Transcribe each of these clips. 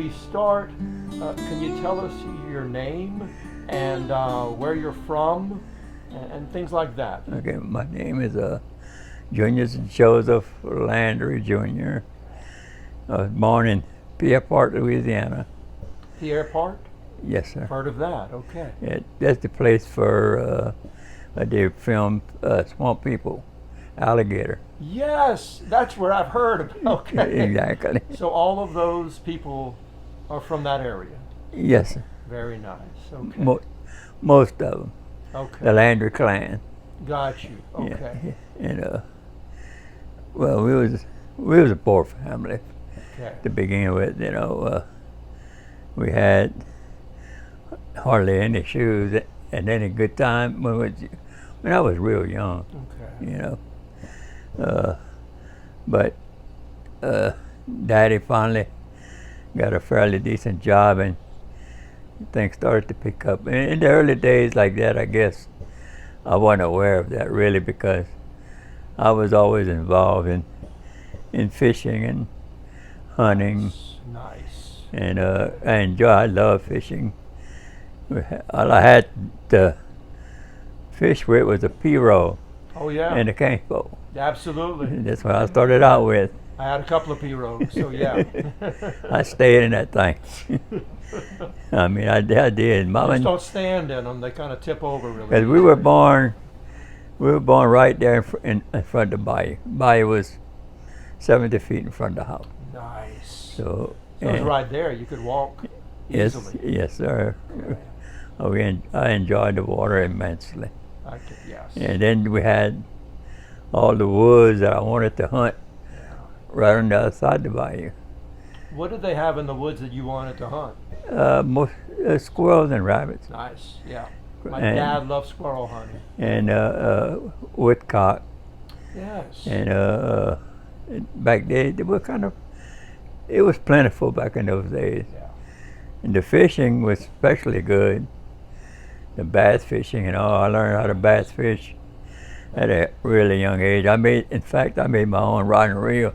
we start, can you tell us your name and where you're from and things like that? Okay, my name is Junius Joseph Landry Jr. I was born in Pierre, Louisiana. Pierre Part? Yes, sir. Heard of that, okay. That's the place for they filmed Swamp People, Alligator. Yes, that's where I've heard of. Okay. Exactly. So all of those people are from that area? Yes, sir. Very nice, okay. Most of them. Okay. The Landry clan. Got you, okay. Yeah. And well, we was a poor family Okay. to begin with. You know, we had hardly any shoes and any good time when I was real young. Okay. You know, but Daddy finally got a fairly decent job and things started to pick up. In the early days like that, I guess I wasn't aware of that really because I was always involved in fishing and hunting. Nice. And I love fishing. All I had to fish with was a P-roll Oh yeah. and a cane pole. Absolutely. That's what I started out with. I had a couple of P-rows, so yeah. I stayed in that thing. I mean, I did. Mama, Just don't stand in them; they kind of tip over really. because we were born right there in front of the bayou. Bayou was 70 feet in front of the house. Nice. So it was right there. You could walk easily. yes, sir. Okay. I enjoyed the water immensely. Yes. And then we had all the woods that I wanted to hunt right on the other side of the bayou. What did they have in the woods that you wanted to hunt? Most squirrels and rabbits. Nice. Yeah. My dad loved squirrel hunting. And woodcock. Yes. And back then, it was plentiful back in those days. Yeah. And the fishing was especially good. The bass fishing and all. I learned how to bass fish at a really young age. In fact, I made my own rod and reel.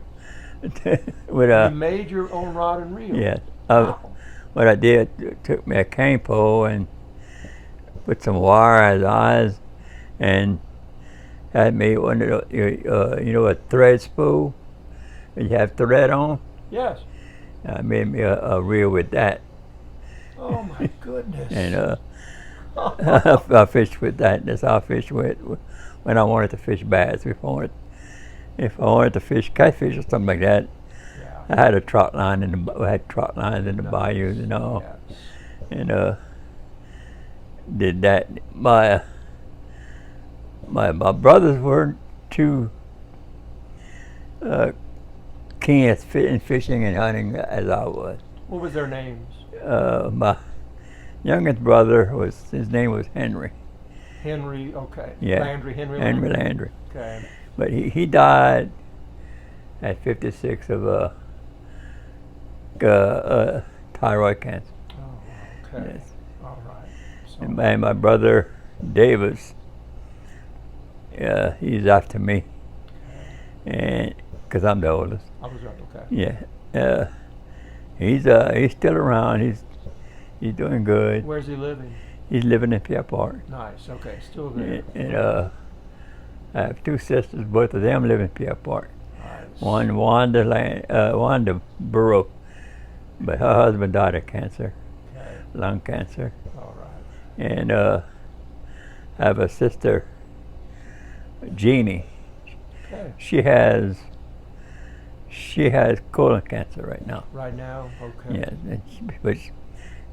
You made your own rod and reel? Yeah. Wow. What I did, took me a cane pole and put some wire as eyes and had made one of the, a thread spool that you have thread on. Yes. I made me a reel with that. Oh my goodness. And I fished with that. That's how I fished with when I wanted to fish bass. If I wanted to fish catfish or something like that, yeah. I had a trot line we had trot lines in the bayous and all. Yes. And did that. My brothers weren't too keen in fishing and hunting as I was. What was their names? My youngest brother his name was Henry. Henry, okay. Yeah. Henry Landry. Okay. But he died at 56 of thyroid cancer. Oh, okay. Yes. All right. So, And my brother Davis, he's after me, and because I'm the oldest. I was right. Okay. Yeah. He's still around. He's doing good. Where's he living? He's living in Pierre Park. Nice. Okay. Still there. And I have two sisters. Both of them live in Pierre Park. Nice. Wanda Burrow, but her husband died of cancer, Okay. lung cancer. All right. And I have a sister, Jeannie. Okay. She has colon cancer right now. Right now. Okay. Yeah, but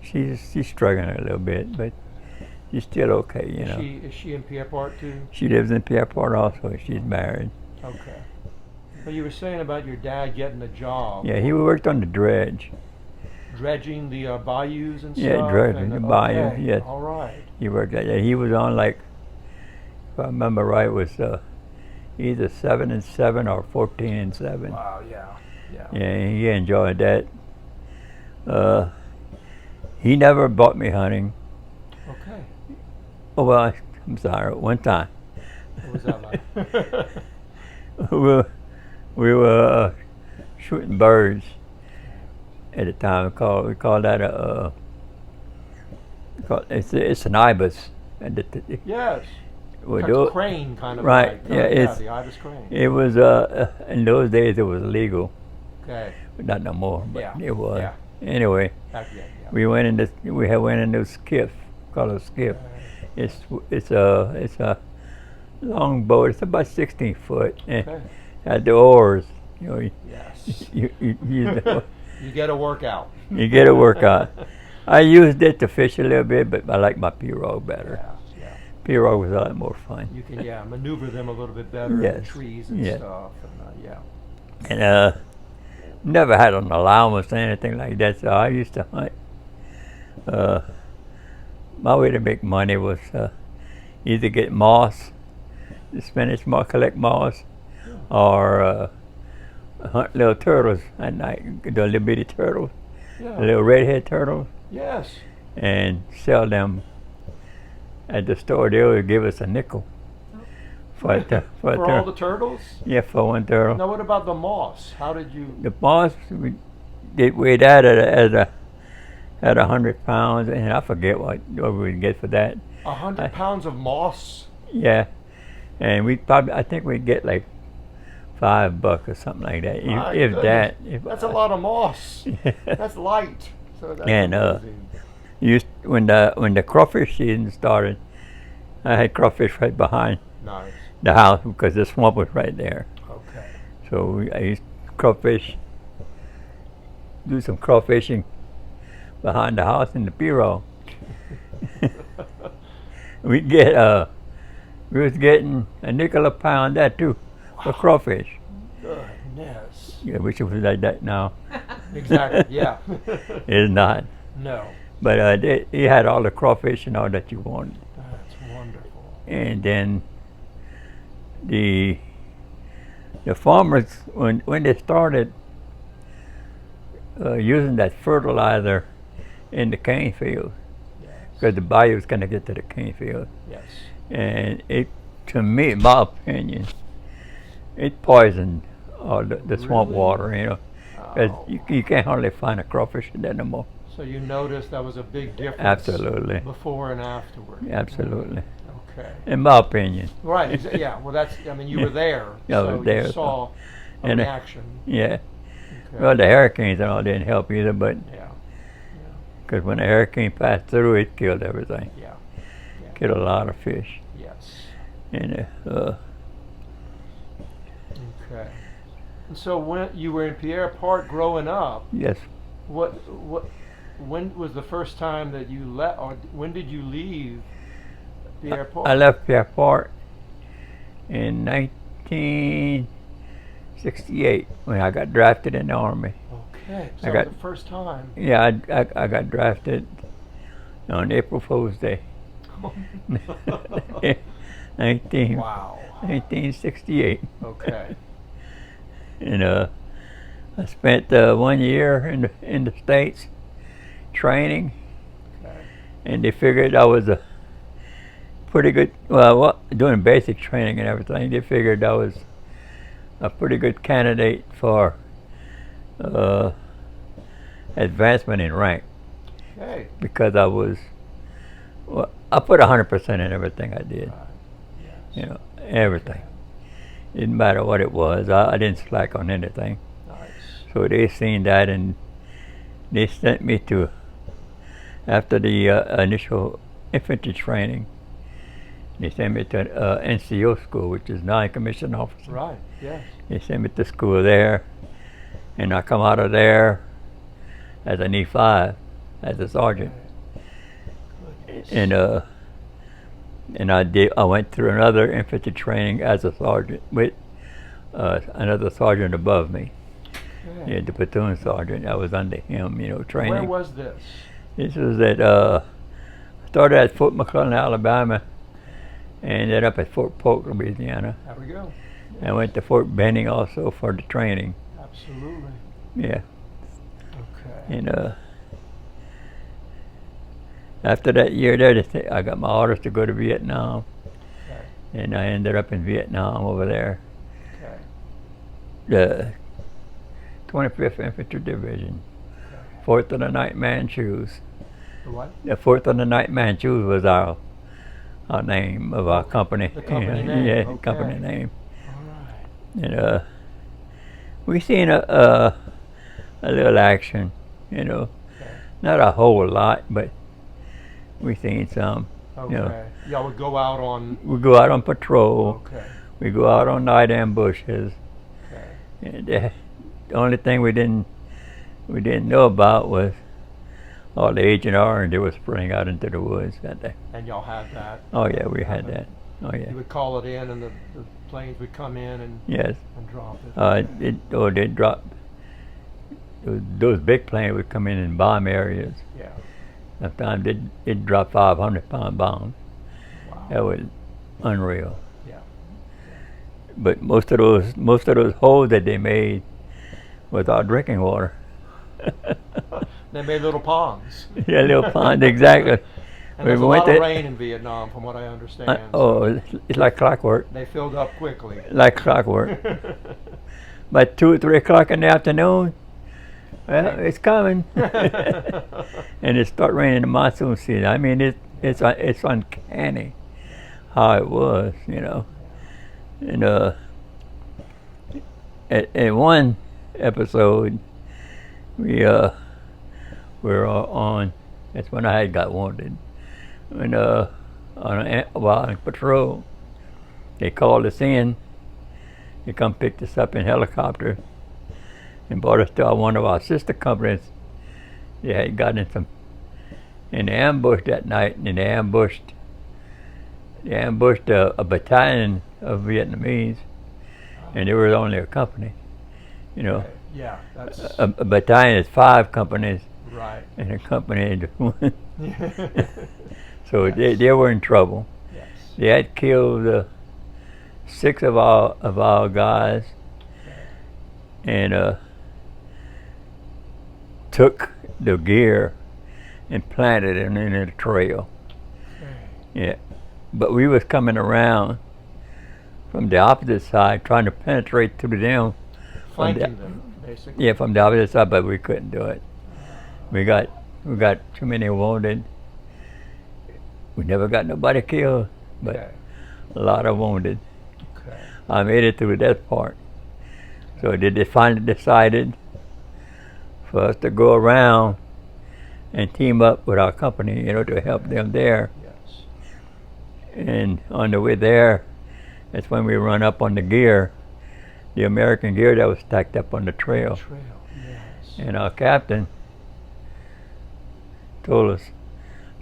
she's struggling a little bit, but she's still okay, you know. Is she in Pierre Part too? She lives in Pierre Part also. She's married. Okay. Well, you were saying about your dad getting a job. Yeah, he worked on the dredge. Dredging the bayous and Yeah, stuff. dredging the bayou. Okay. Yes. All right. He worked at that. He was on if I remember right, it was either 7 and 7 or 14 and 7. Wow. Yeah. Yeah. Yeah, he enjoyed that. He never bought me hunting. Okay. Oh well, I'm sorry. One time, What was that like? we were shooting birds, at the time. We call that it's an ibis. And Yes. we Like do a crane kind of. right. Like, Yeah, it's the ibis crane. it was in those days it was legal, Okay. but not no more. But Yeah. it was. Yeah. Anyway, Back then. Yeah. we went in this skiff called a skiff. It's a long boat. It's about 16 foot. And Okay. had the oars. You know, Yes. you use the, You get a workout. you get a workout. I used it to fish a little bit, but I like my pirogue better. Yeah. Yeah. Pirogue was a lot more fun. You can maneuver them a little bit better in Yes. trees and Yeah. stuff. And, yeah. And never had an allowance or anything like that, so I used to hunt. My way to make money was either get moss, the spinach moss, collect moss, or hunt little turtles at night, the little bitty turtles, Yeah. little redhead turtles, Yes. and sell them at the store. They would give us a nickel for a For all the turtles? yeah, for one turtle. Now, what about the moss? How did you? The moss we weighed that at 100 pounds, and I forget what we would get for that. 100 pounds of moss? Yeah, and I think we'd get like $5 or something like that. My If goodness. that. That's a lot of moss. That's light. So that's And, amazing. when the crawfish season started, I had crawfish right behind Nice. the house because the swamp was right there. Okay. So I used crawfish, do some crawfishing behind the house in the pirogue. we was getting a nickel a pound that too for crawfish. Goodness. Yeah, wish it was like that now. Exactly. Yeah. It's not. No. But he had all the crawfish and all that you wanted. That's wonderful. And then the farmers when they started using that fertilizer in the cane field, because the bayou was going to get to the cane field, Yes. and it, to me, in my opinion, it poisoned all the swamp Really? water. You know, because Oh. you can't hardly find a crawfish in there no more. So you noticed that was a big difference. Absolutely, Before and afterward. absolutely. Okay. In my opinion. Right. Yeah. Well, you were there. Yeah, I so was there, You so- saw a and, reaction. Yeah. Okay. Well, the hurricanes and all didn't help either, but Yeah. because when the hurricane passed through, it killed everything. Yeah. Killed a lot of fish. Yes. And Okay. And so when you were in Pierre Park growing up, yes, when was the first time that you left, or when did you leave Pierre Park? I left Pierre Park in 1968 when I got drafted in the Army. Okay. So I got- the first time. Yeah, I got drafted on April Fool's Day, 1968. Okay. And I spent 1 year in the States training, Okay. and they figured I was a pretty good, doing basic training and everything. They figured I was a pretty good candidate for advancement in rank, Okay. because I put 100% in everything I did. Right. Yes. You know, everything. Didn't matter what it was. I didn't slack on anything. Nice. So they seen that, and they sent me to, after the initial infantry training, they sent me to NCO school, which is non-commissioned officer. Right. Yes. They sent me to school there, and I come out of there as an E5, as a sergeant. Goodness. And I went through another infantry training as a sergeant with another sergeant above me. Okay. Yeah, the platoon sergeant. I was under him, training. Where was this? This was at started at Fort McClellan, Alabama, and ended up at Fort Polk, Louisiana. There we go. I went to Fort Benning also for the training. Absolutely. Yeah, Okay. and after that year there, I got my orders to go to Vietnam, Okay. and I ended up in Vietnam over there, Okay. the 25th Infantry Division. Okay. Fourth of the Night Manchus. The what? The Fourth of the Night Manchus was our name of our company. The company name. Yeah, Okay. company name. All right. And we seen a little action, you know, Okay. not a whole lot, but we seen some. Okay. You know, Y'all would go out on. we go out on patrol. Okay. We go out on night ambushes. Okay. And the only thing we didn't know about was all the Agent Orange that was spraying out into the woods that day. And y'all had that. Oh yeah, we had that. Oh yeah. You would call it in, and the planes would come in and Yes. drop it. They dropped. Those big planes would come in bomb areas. Yeah. Sometimes they'd drop 500-pound bombs. Wow. That was unreal. Yeah. But most of those holes that they made was our drinking water. They made little ponds. Yeah, little pond, exactly. And there's a lot of rain in Vietnam, from what I understand. It's like clockwork. They filled up quickly. Like clockwork. By 2 or 3 o'clock in the afternoon, well, it's coming. And it start raining in the monsoon season. I mean, it's uncanny how it was, you know. And at one episode, we were on. That's when I had got wounded. And on patrol, they called us in. They come picked us up in helicopter and brought us to one of our sister companies. They had gotten in the ambush that night, and they ambushed a battalion of Vietnamese, and there was only a company. You know, yeah, that's a battalion is 5 companies, right. and a company is 1. So they were in trouble. Yes. They had killed 6 of our guys, and took the gear and planted it in the trail. Yeah, but we was coming around from the opposite side, trying to penetrate through them. Flanking them, basically. Yeah, from the opposite side, but we couldn't do it. We got too many wounded. We never got nobody killed, but Okay. a lot of wounded. Okay. I made it through that part. So they finally decided for us to go around and team up with our company, you know, to help them there. Yes. And on the way there, that's when we run up on the gear, the American gear that was stacked up on the trail. Yes. And our captain told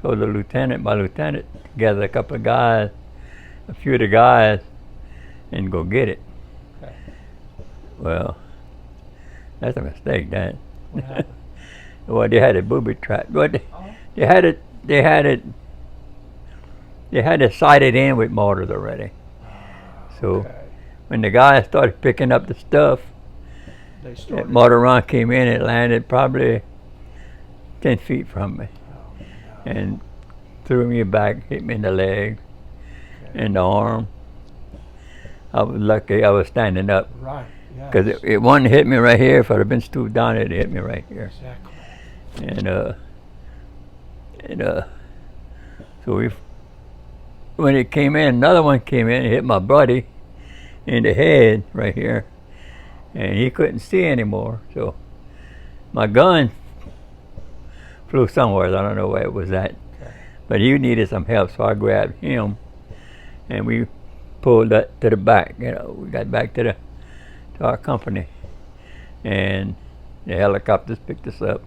my lieutenant, gather a couple of guys, a few of the guys, and go get it. Okay. Well, that's a mistake, that. What happened? Well, they had it booby trapped. Well, they had it sighted in with mortars already. So Okay. when the guys started picking up the stuff, They that started. mortar run came in. It landed probably 10 feet from me, Oh, no. and threw me back, hit me in the leg, Okay. and the arm. I was lucky I was standing up, Right. Yes. because it wouldn't hit me right here. If I'd have been stooped down, it'd hit me right here. Exactly. And so when it came in, another one came in and hit my buddy in the head right here, and he couldn't see anymore. So my gun flew somewhere. I don't know where it was at, Okay. but he needed some help, so I grabbed him, and we pulled that to the back. You know, we got back to our company, and the helicopters picked us up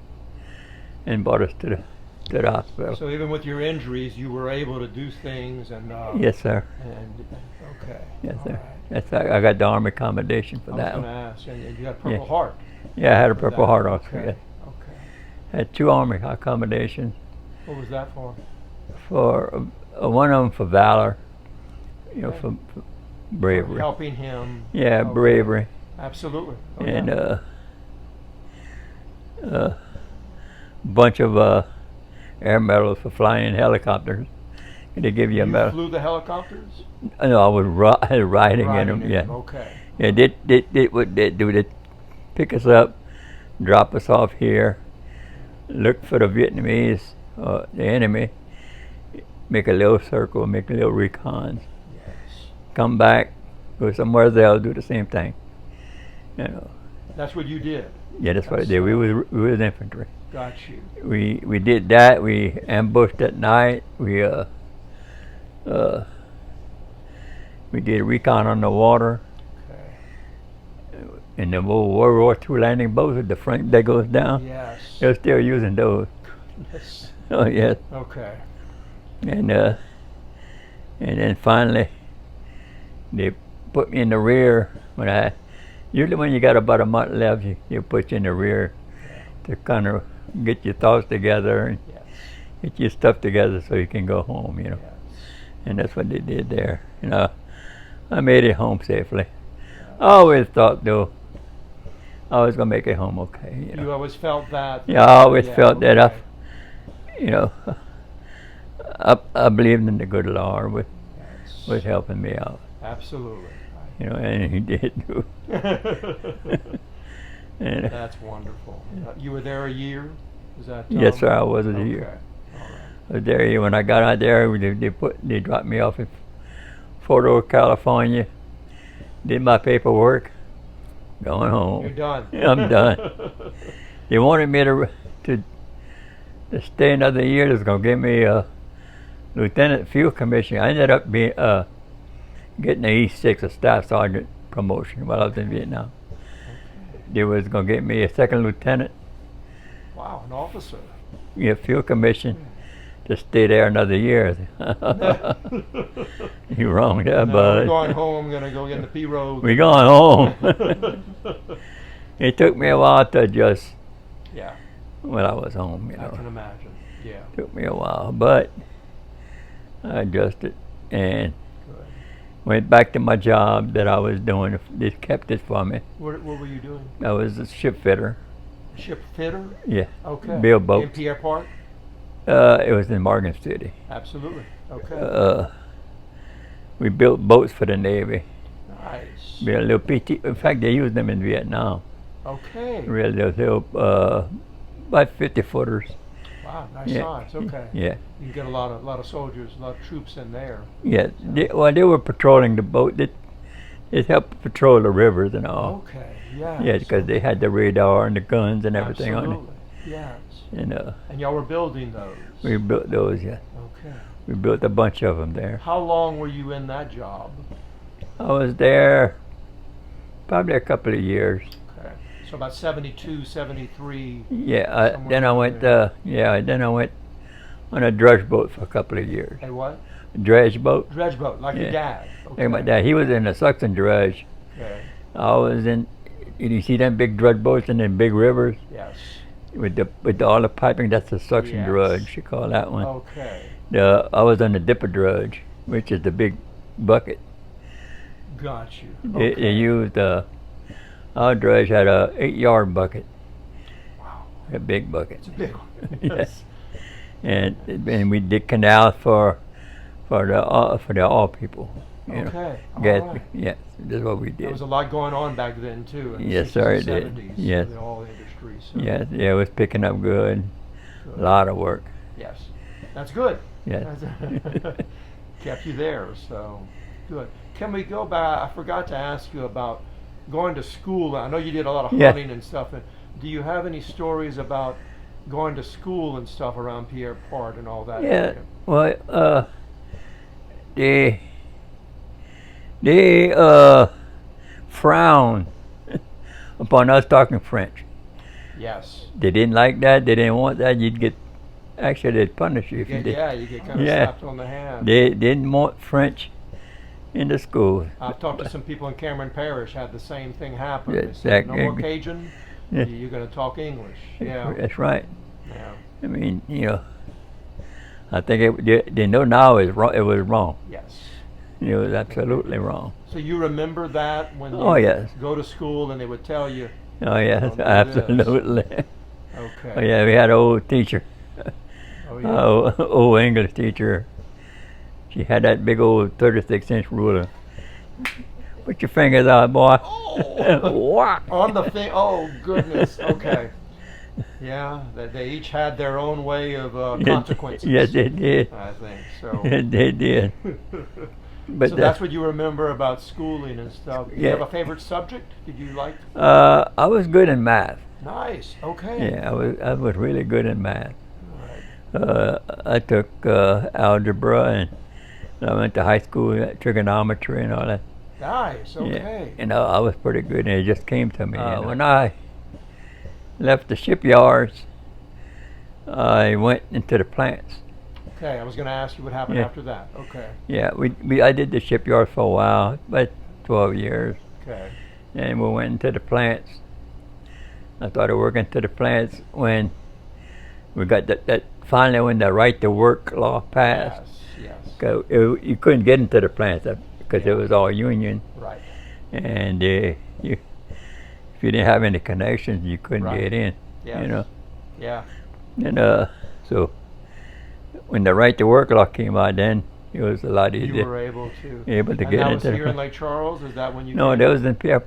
and brought us to the hospital. So even with your injuries, you were able to do things, and Yes, sir. And okay. Yes, All sir. right. That's I got the Army commendation for I was that going to one. ask, and you got a Purple Yeah. Heart. Yeah, I had a for Purple that. Heart also. Okay. Yeah. Okay. Had 2 Army accommodations. What was that for? For one of them for Valor, you know, Okay. for bravery. For helping him. Yeah, Okay. bravery. Absolutely. Oh, And yeah. bunch of air medals for flying helicopters. They give you a You medal. flew the helicopters? No, I was riding in them. Yeah. Okay. Yeah, they would pick us up, drop us off here, look for the Vietnamese, the enemy, make a little circle, make a little recons, come back, go somewhere else, do the same thing. You know. That's what you did. Yeah, that's what I did. We was infantry. Got you. We did that. We ambushed at night. We did recon on the water. Okay. And the old World War II landing boats with the front that goes down. Yes. They're still using those. Yes. Oh yes. Okay. And then finally they put me in the rear usually when you got about a month left, you put you in the rear to kind of get your thoughts together and get your stuff together so you can go home, you know. And that's what they did there. You know, I made it home safely. I always thought though, I was gonna make it home okay. You know? always felt that. Yeah, I always felt that. I believed in the good Lord was helping me out. Absolutely. You know, and He did too. And, that's wonderful. You were there a year? Was that? Yes, sir. I was a year. All right. I was there when I got out there. They dropped me off in Fort Worth, California. Did my paperwork. Going home. You're done. I'm done. They wanted me to stay another year. They was gonna give me a lieutenant field commission. I ended up being getting the E6, a staff sergeant promotion while I was in Vietnam. They was gonna get me a second lieutenant. Wow, an officer. Yeah, field commission to stay there another year. You're wrong there, no, bud. We're going home. Gonna go get in the P road. We're going home. It took me a while to adjust. Yeah. When I was home, you know. I can imagine. Yeah. It took me a while, but I adjusted and went back to my job that I was doing. They kept it for me. What were you doing? I was a ship fitter. Ship fitter? Yeah. Okay. Build boats. In Pierre Park? It was in Morgan City. Absolutely. Okay. We built boats for the Navy. Nice. Built a little PT. In fact, they used them in Vietnam. Okay. Really, those little, about 50 footers. Wow, nice size. Okay. Yeah. You can get a lot of soldiers, a lot of troops in there. Yeah. So. They were patrolling the boat. It helped patrol the rivers and all. Okay. Yeah. Yeah, because they had the radar and the guns and everything Absolutely. on it. Yes. And y'all were building those. We built those, yeah. Okay. We built a bunch of them there. How long were you in that job? I was there probably a couple of years. Okay. So about 72, 73. Yeah. Then I went. Then I went on a dredge boat for a couple of years. A what? Dredge boat. Dredge boat, like your dad. Okay. Like my dad. He was in a suction dredge. Okay. I was in. You see them big dredge boats in them big rivers? Yes. With all the piping, that's a suction dredge. You call that one. Okay. I was on the dipper dredge, which is the big bucket. Got you. Okay. They used our dredge had a 8-yard bucket. Wow. A big bucket. It's a big one. Yes. And we did canals for the all people. You okay. know. Right. Yes, that's what we did. There was a lot going on back then too. In Yes, the 60s sir, and it did. 70s, Yes. in all industries. So. Yes, yeah, it was picking up good. A lot of work. Yes, that's good. Yes. Kept you there, so good. Can we go back? I forgot to ask you about going to school. I know you did a lot of hunting and stuff. And do you have any stories about going to school and stuff around Pierre Part and all that? Yeah. Well, they frown upon us talking French. Yes. They didn't like that. They didn't want that. Actually, they'd punish you if you did. Yeah, you get kind of slapped on the hand. They didn't want French in the school. I've talked to some people in Cameron Parish, had the same thing happen. Yeah, They said, no more Cajun, you're going to talk English. Yeah. That's right. Yeah. I mean, I think they know now it was wrong. Yes. It was absolutely wrong. So you remember that when you go to school and they would tell you? Oh, yes, absolutely. Okay. Oh, yeah, we had an old teacher. Oh, yeah. Old English teacher. She had that big old 36-inch ruler. Put your fingers out, boy. Oh. On the thing. Oh, goodness. Okay. Yeah, they each had their own way of Yes, consequences. yes, they did. I think so. Yes, they did. But So that's what you remember about schooling and stuff. Do you Yeah. have a favorite subject? Did you like? I was good in math. Nice. Okay. Yeah, I was really good in math. All right. I took algebra, and I went to high school at trigonometry and all that. Nice. Yeah, Okay. and I was pretty good, and it just came to me. When I left the shipyards, I went into the plants. Okay. I was going to ask you what happened Yeah. after that. Okay. Yeah, I did the shipyard for a while, about 12 years, Okay. and we went into the plants. I started working to the plants when we got that finally when the right to work law passed. Yes. Yes. 'Cause you couldn't get into the plants because Yeah. it was all union, Right. and if you didn't have any connections, you couldn't Right. get in. Yes. You know, Yeah. and so when the right to work law came out, then it was a lot You easier. were able to. Able to And get that into was the here in plant. Lake Charles. Is that when you? No, came? that was in Pierre,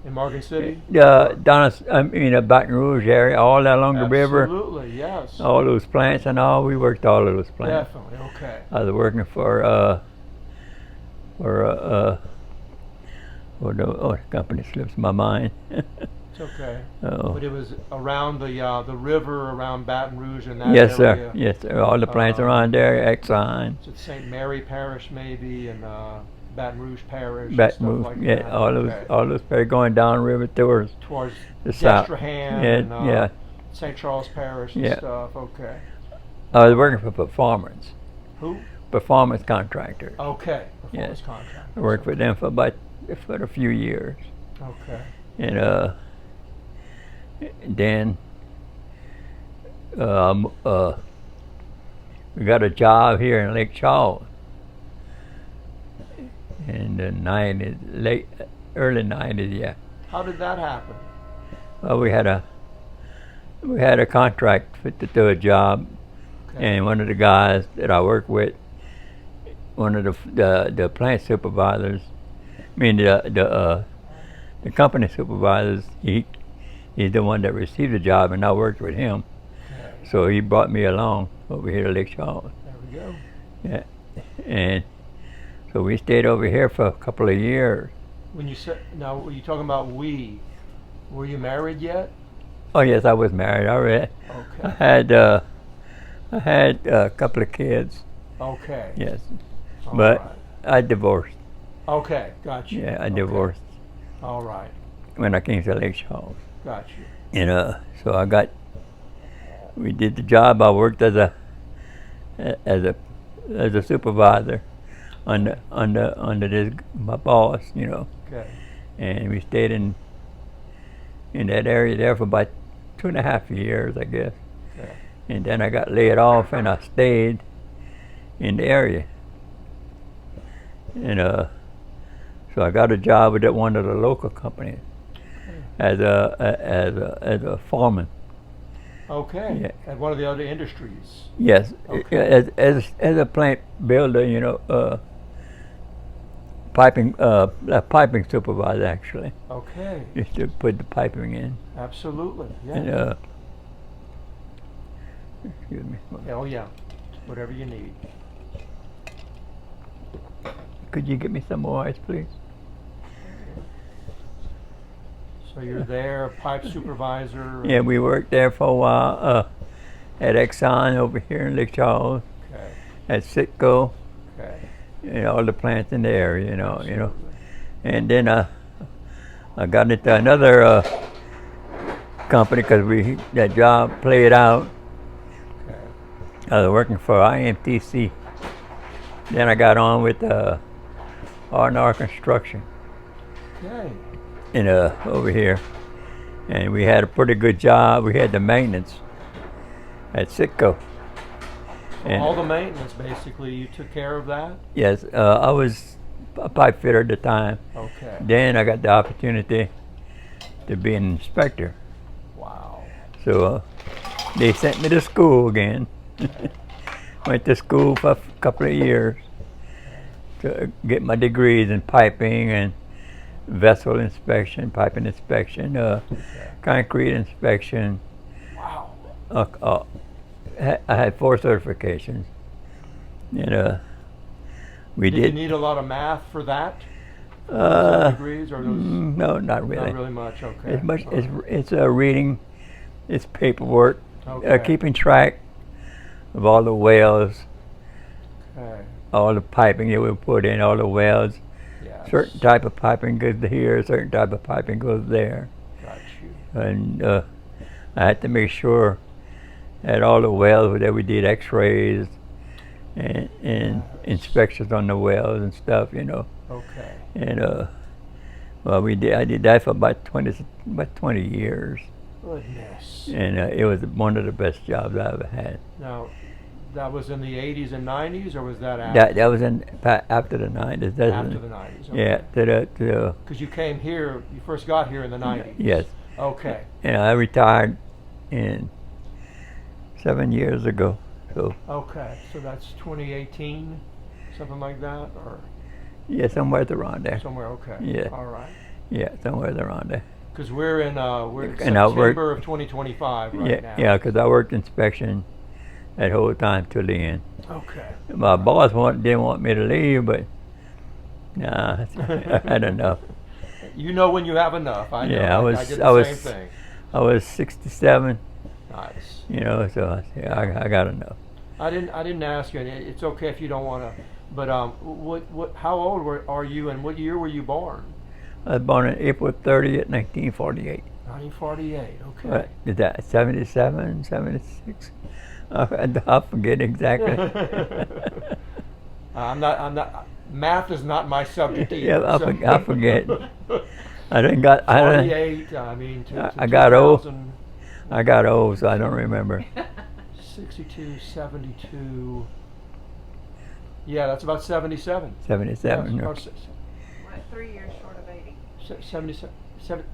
In Morgan City. Baton Rouge area, all along the river, Absolutely. Yes. all those plants and all. We worked all of those plants. Definitely. Okay. I was working for the company slips my mind. It's okay. Oh. But it was around the river, around Baton Rouge, and that Yes, area. sir. Yes, sir. All the plants around there, Exxon, Is it St. Mary Parish maybe, and Baton Rouge Parish, and Baton stuff Rouge. like Yeah, that? all those, Okay. all those plants going down river towards Towards the south. Destrehan Yeah, and yeah. St. Charles Parish and Yeah. stuff. Okay. I was working for performance contractor. Okay. Yes. Performance contract. I worked for them for a few years, Okay. and then we got a job here in Lake Charles in the early '90s. Yeah. How did that happen? Well, we had a contract to do a job, Okay. and one of the guys that I work with, one of the plant supervisors, I mean the company supervisors, he's the one that received the job, and I worked with him. Okay. So he brought me along over here to Lake Charles. There we go. Yeah, and so we stayed over here for a couple of years. When you said now, were you talking about we? Were you married yet? Oh yes, I was married already. I Okay. had a couple of kids. Okay. Yes, All but right. I divorced. Okay. Got you. Yeah, I Okay. divorced All right. when I came to Lake Charles. Got you. And so we did the job. I worked as a supervisor under my boss, Okay. and we stayed in that area there for about 2.5 years, I guess. Okay. And then I got laid off, and I stayed in the area. And so I got a job with one of the local companies as a foreman. Okay. Yeah. At one of the other industries. Yes, Okay. as a plant builder, piping supervisor actually. Okay. Used to put the piping in. Absolutely. Yeah. And excuse me. Oh yeah. Whatever you need. Could you get me some more ice, please? So you're there, pipe supervisor. Yeah, we worked there for a while at Exxon over here in Lake Charles, Okay. at Citgo, Okay. all the plants in the area, you know. Absolutely. And then I got into another company because that job played out. Okay. I was working for IMTC. Then I got on with R&R Construction Okay. over here, and we had a pretty good job. We had the maintenance at Citgo. And All the maintenance, basically, you took care of that. yes, I was a pipe fitter at the time. Okay. Then I got the opportunity to be an inspector. Wow. So they sent me to school again. Went to school for a couple of years to get my degrees in piping and vessel inspection, piping inspection, concrete inspection. Wow. I had 4 certifications. And we Did you did. need a lot of math for that? Uh, Degrees or those? no, not really. Not really much. Okay. It's much. All right. It's reading, it's paperwork, Okay. keeping track of all the wells, Okay. all the piping that we put in, all the wells. Yes. Certain type of piping goes here, certain type of piping goes there, Got you. and I had to make sure that all the wells that we did X-rays and Yes. inspections on the wells and stuff, Okay. And well, I did that for about 20 years, Goodness. and it was one of the best jobs I ever had. Now, that was in the 80s and 90s, or was that after? That was after the 90s. That's After the 90s. Yeah, to Because you came here, you first got here in the 90s. yes. Okay. And I retired in 7 years ago. So Okay. So that's 2018, something like that, or yeah, somewhere around there. somewhere. Okay. Yeah. All right. Yeah, somewhere around there. Because we're in And I worked- September of 2025 right Yeah, now. yeah, because I worked inspection that whole time till the end. Okay. My boss didn't want me to leave, but nah, I had enough. You know when you have enough. I know. Yeah, I did the I was same thing. I was 67, Nice. so I got enough. I didn't ask you, and it's okay if you don't want to. But how old are you, and what year were you born? I was born on April 30th, 1948. 1948. Okay. What is that? 77, 76? I forget exactly. I'm not. Math is not my subject either. Yeah, so. I forget. I didn't got. 48. I mean, I got old. 2000, I got old, so I don't remember. 62, 72. Yeah, that's about 77. 77. Yes, or- or 3 years short of 80. 77,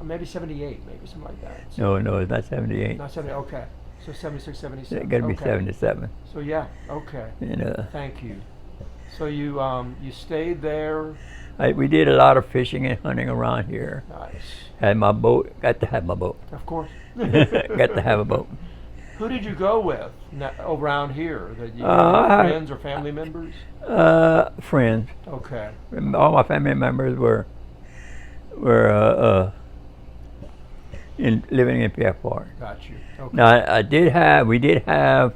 maybe 78, maybe something like that. No, it's not 78. Not 70. Okay. So 76, 77. It got to be okay. 77. So yeah. Okay. And Thank you. So you stayed there. we did a lot of fishing and hunting around here. Nice. Had my boat. Got to have my boat. Of course. Got to have a boat. Who did you go with around here? That you friends or family members? Friends. Okay. All my family members were living in Pierre. Got you. Okay. Now we did have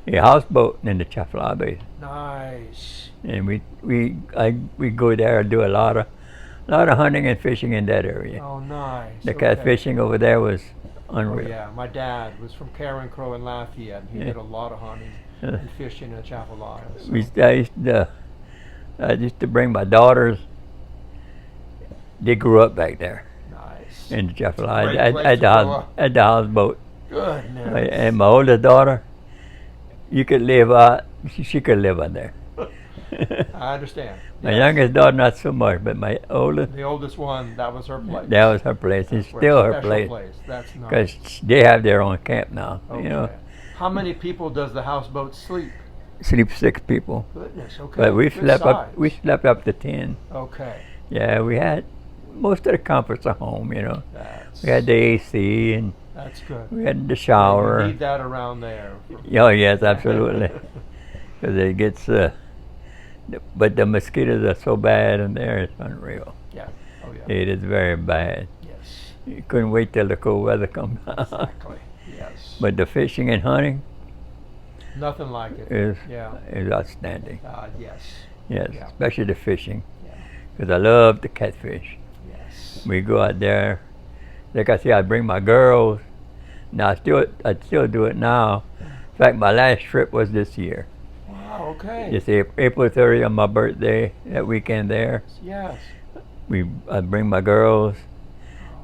a houseboat in the Chafla Bay, Nice. and we go there and do a lot of hunting and fishing in that area. Oh, nice. The okay. fishing over there was Oh, unreal. yeah. My dad was from Karen Crow and Lafayette, and he Yeah. did a lot of hunting and fishing in the Chapel So. I used to bring my daughters. They grew up back there Nice. in the Chapel Great at place to grow up. the houseboat. Goodness. And my oldest daughter, you could live out. She could live out there. I understand. My Yes. youngest daughter, not so much, but my oldest, The oldest one, that was her place. that was her place. It's That's still a her special place That's nice. because they have their own camp now. Okay. How many people does the houseboat sleep? Sleep 6 people, Goodness. Okay. but we Good slept up. size. We slept up to 10. Okay. Yeah, we had most of the comforts of home. That's, We had the AC and that's good. we had the You shower. need that around there. Oh yes, absolutely. Because it gets, but the mosquitoes are so bad in there, it's unreal. Yeah. Oh yeah. It is very bad. Yes. You couldn't wait till the cold weather comes out. Exactly. Yes. But the fishing and hunting Nothing like it. is Yeah. outstanding. Yes. Yes, Yeah. especially the fishing. Yeah. Because I love the catfish. Yes. We go out there. Like I say, I bring my girls. Now I still do it now. In fact, my last trip was this year. Wow. Okay. It's April 30th on my birthday. That weekend there, Yes. I bring my girls,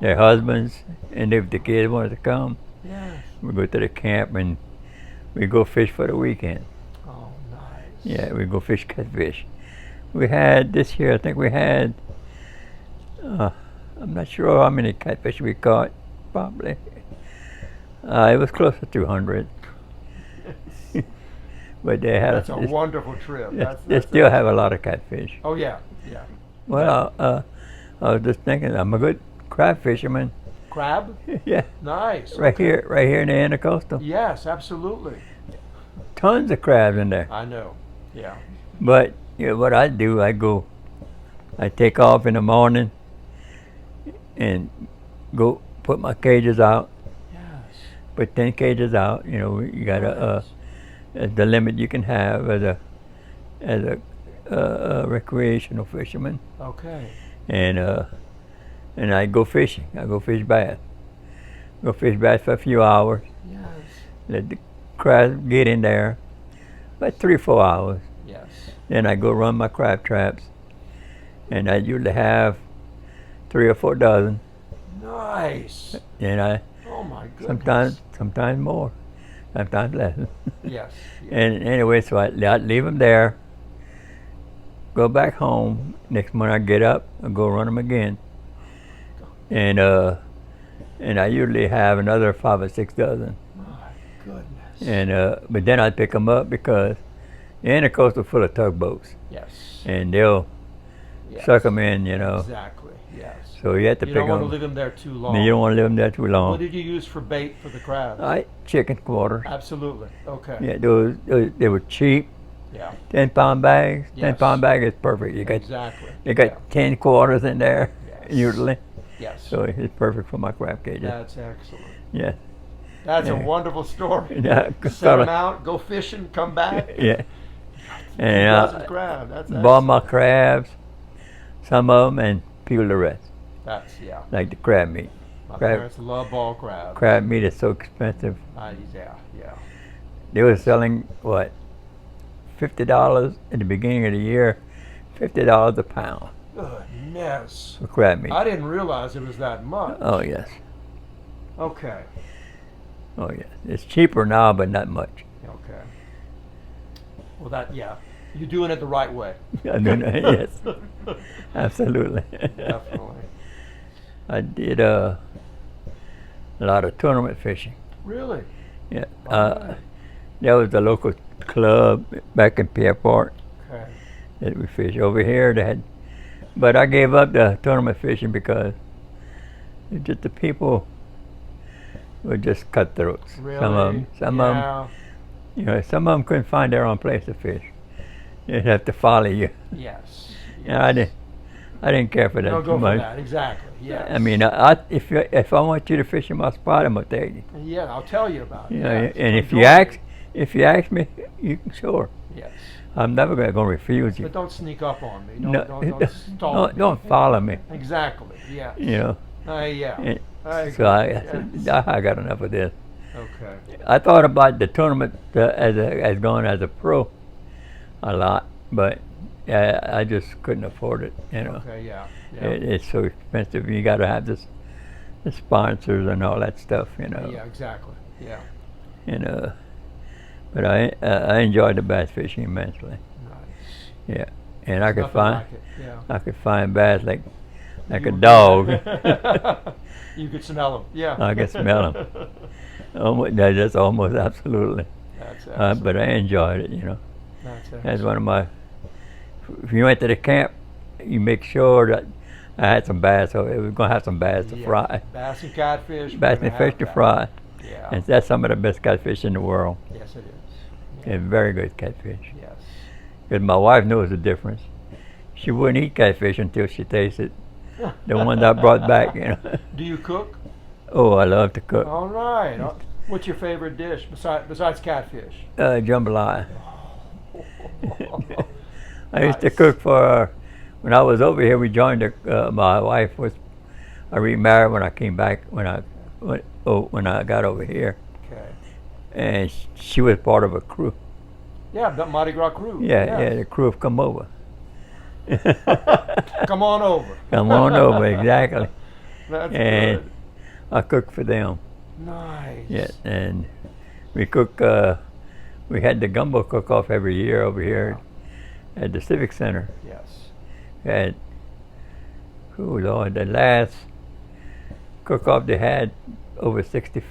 their husbands, and if the kids wanted to come, Yes. we go to the camp and we go fish for the weekend. Oh, nice. Yeah, we go fish catfish. We had this year. I think we had. I'm not sure how many catfish we caught. Probably. It was close to 200. But they had. That's a wonderful trip. They still have a lot of catfish. Oh yeah. Yeah. Well, I was just thinking, I'm a good crab fisherman. Crab? Yeah, Nice. right Okay. here in the intercoastal. Yes, absolutely. Tons of crabs in there. I know. Yeah. But what I do, I take off in the morning and go put my cages out. Yes. Put 10 cages out. You know, you got the limit you can have as a recreational fisherman. Okay. And I go fishing. I go fish bass. Go fish bass for a few hours. Yes. Let the crabs get in there. About 3 or 4 hours. Yes. Then I go run my crab traps. And I usually have 3 or 4 dozen. Nice. And I Oh my goodness. sometimes more, sometimes less. Yes. And anyway, so I leave them there. Go back home. Next morning I get up. I go run them again. And I usually have another 5 or 6 dozen. My goodness. And but then I pick them up because the intercoast is full of tugboats, Yes. and they'll Yes. suck them in, you know. Exactly. Yes. So you have to You pick don't want to them. leave them there too long. You don't want to leave them there too What long. did you use for bait for the crabs? Chicken quarter. Absolutely. Okay. Yeah, those they were cheap. Yeah. 10-pound bags. Yes. 10-pound bag is perfect. Exactly. You got Yeah. 10 quarters in there Yes. usually, Yes. so it's perfect for my crab cages. That's excellent. Yeah. That's a Yeah. wonderful story. Yeah. Set them out, go fishing, come back. Yeah. Few And dozen crab. That's bought my excellent. crabs, some of them, and peel the rest, That's like the crab meat. My Crab- parents love ball crab. Crab meat is so expensive. Yeah. They were selling what, $50 at the beginning of the year, $50 a pound Goodness. for crab meat. I didn't realize it was that much. Oh yes, Okay. oh yes. It's cheaper now, but not much. Okay. Well, you're doing it the right way. I mean, yes, absolutely. Definitely. I did a lot of tournament fishing. Really? Yeah, Alright. that was the local club back in Pierre Okay. that we fish. Over here they had, but I gave up the tournament fishing because it just the people were just cutthroats. Really? Some of them, Yeah. you know, some of them couldn't find their own place to fish. They'd have to follow you. Yes. And I didn't care for that Don't too go for much. that. Exactly. Yes. I mean, if I want you to fish in my spot, I'm gonna tell you. Yeah, I'll tell you about it. You know, Yes. and Enjoy it. if you ask me, you can sure. Yes. I'm never gonna refuse you. But don't sneak up on me. No, Don't stall me. don't follow me. Exactly. Yes. You know. Yeah. And I so I agree. Yes. said, I got enough of this. Okay. I thought about the tournament as going as a pro a lot, but I just couldn't afford it. You know, Okay. Yeah. it's so expensive. You got to have the sponsors and all that stuff. You know, Yeah. Exactly. Yeah. and but I enjoyed the bass fishing immensely. Nice. Yeah, and I could Nothing find like it. Yeah. I could find bass like a You- dog. You could smell them. Yeah. I could smell 'em. That's almost absolutely. That's excellent. But I enjoyed it. You know, That's that's excellent. one of my. If you went to the camp, you make sure that I had some bass. So it was gonna have some bass to Yeah. fry, Bass and catfish. we're bass gonna and fish have to that. fry, Yeah. and that's some of the best catfish in the world. Yes, it is. Yeah, very good catfish. Yes. Because my wife knows the difference. She wouldn't eat catfish until she tasted the one I brought back. You know. Do you cook? Oh, I love to cook. All right. What's your favorite dish besides catfish? Jambalaya. I used to Nice. cook for. When I was over here, we joined. My wife was. I remarried when I came back. When I got over here, Okay. and she was part of a crew. Yeah, the Mardi Gras crew. Yeah, Yes. the crew have come over. Come on over. Come on over, exactly. That's And good. I cooked for them. Nice. Yeah, and we cook. We had the gumbo cook-off every year over here at the Civic Center. Yes. Had, Lord, the last cook-off they had over 60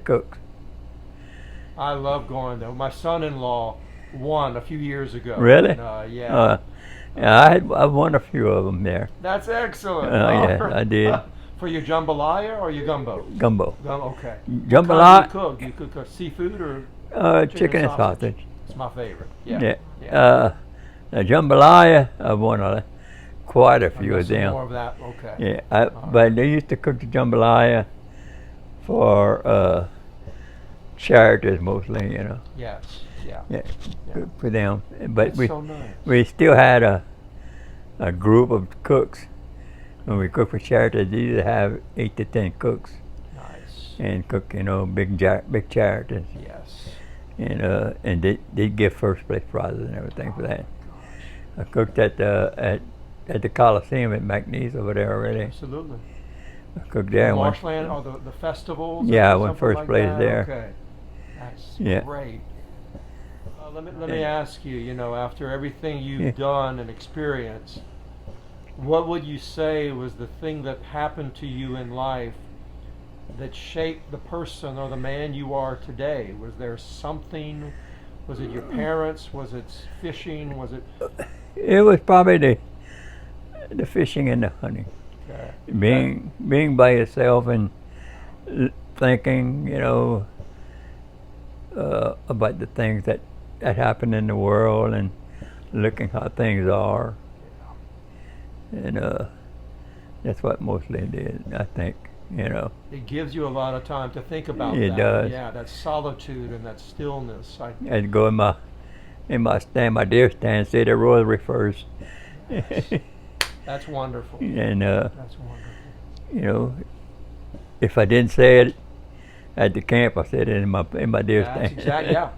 cooks. I love going there. My son-in-law won a few years ago. Really? And, yeah. Yeah, I won a few of them there. That's excellent. Yeah, I did. For your jambalaya or your gumbo? Gumbo. Okay. Jambalaya. What kind do you cook? Do you cook seafood or Chicken and sausage. It's my favorite. Yeah. Yeah. Yeah. The jambalaya, I won quite a few got of some them. more of that. Okay. Yeah, but they used to cook the jambalaya for charities mostly, you know. Yes. Yeah. Yeah, Yeah. good for them. But That's so nice. we still had a group of cooks. When we cook for charities, they used to have 8 to 10 cooks Nice. and cook, you know, big charities. Yes. And they give first place prizes and everything for that. I cooked at the Coliseum at McNeese over there already. Absolutely. I cooked there. The marshland or the festivals? Yeah, I or won something first like place that? there. Okay. That's Yeah. great. Let me ask you, you know, after everything you've done and experienced, what would you say was the thing that happened to you in life that shaped the person or the man you are today? Was there something? Was it your parents? Was it fishing? Was it? It was probably the fishing and the hunting. Okay. Being by yourself and thinking, you know, about the things that happen in the world and looking how things are. And that's what mostly did, I think, you know. It gives you a lot of time to think about that. It does. Yeah, that solitude and that stillness. I'd go in my deer stand, say the rosary first. That's wonderful. And That's wonderful. you know, if I didn't say it at the camp, I said it in my deer That's stand. exactly, yeah.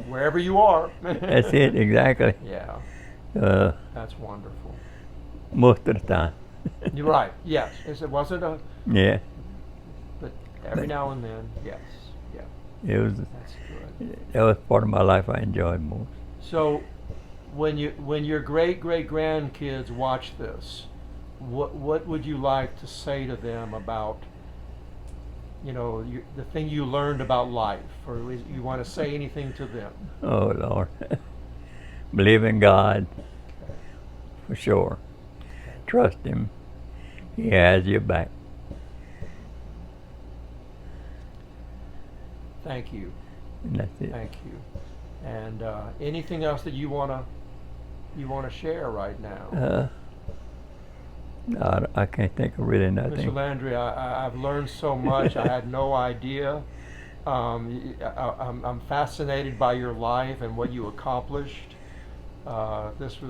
Wherever you are. That's it, exactly. Yeah, that's wonderful. Most of the time. You're right. Yes, it wasn't a, Yeah, but every now and then, yes, yeah, it was. that's good. That was part of my life I enjoyed most. So, when your great grandkids watch this, what would you like to say to them about, you know, the thing you learned about life, or you want to say anything to them? Oh Lord, believe in God for sure. Trust Him. He has your back. Thank you. And that's it. Thank you. And anything else that you wanna share right now? No, I can't think of really nothing. Mr. Landry, I've learned so much. I had no idea. I'm fascinated by your life and what you accomplished. This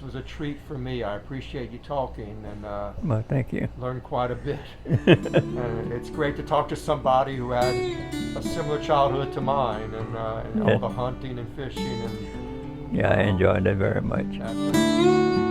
was a treat for me. I appreciate you talking and Well, thank you. learned quite a bit. It's great to talk to somebody who had a similar childhood to mine and all the hunting and fishing and Yeah, I enjoyed it very much. that's